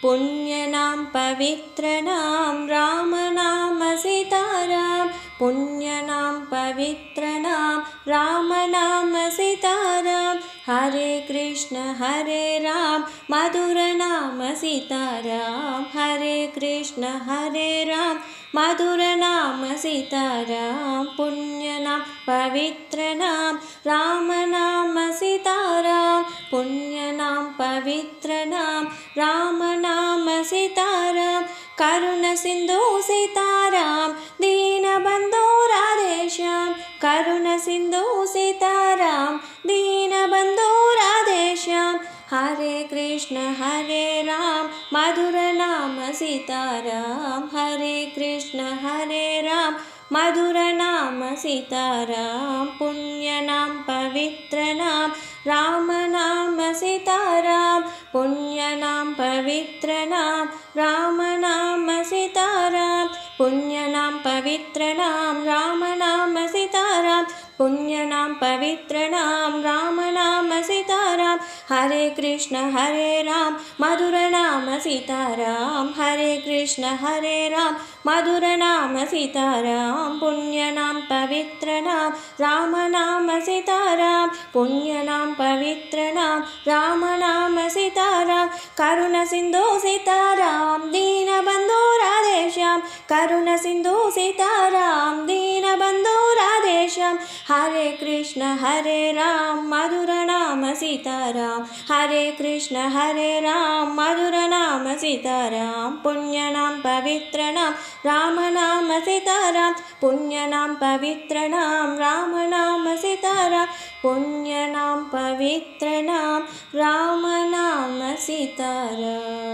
पुण्यनां पवित्रनां रामनाम सीताराम। पुण्यनां पवित्रनां रामनाम सीताराम। हरे कृष्ण मधुर नाम सीताराम। हरे कृष्ण राम मधुर नाम सीताराम। पुण्यनां पवित्रनां रामनाम सीताराम। पुण्यनां पवित्रनां रामनाम सीताराम। करुण सिंधु सीताराम दीनबंधु राधेश्याम। करुण सिंधु सीताराम दीनबंधु राधेश्याम। हरे कृष्ण राम मधुर नाम सीताराम। हरे कृष्ण राम मधुर नाम सीताराम। पुण्यनां पवित्रनां रामनाम सीताराम। पुण्यनां पवित्रनां रामनाम सीताराम। पुण्यनां पवित्रनां रामनाम सीताराम। पुण्यनां पवित्रनां रामनाम सीताराम। हरे कृष्ण राम मधुर नाम सीताराम। हरे कृष्ण राम मधुर नाम सीताराम। पुण्यनां पवित्रनां रामनाम सीताराम। पुण्यनां पवित्रनां रामनाम सीताराम। करुण सिंधु सीताराम दीनबंधु राधेश्याम। करुण सिंधु सीताराम दीनबंधु राधेश्याम। हरे कृष्ण राम मधुर नाम सीताराम। हरे कृष्ण राम मधुर नाम सीताराम। पुण्यनां पवित्रनां रामनाम सीताराम। पुण्यनां पवित्रनां रामनाम सीताराम। पुण्यनां पवित्रनां रामनाम सीताराम।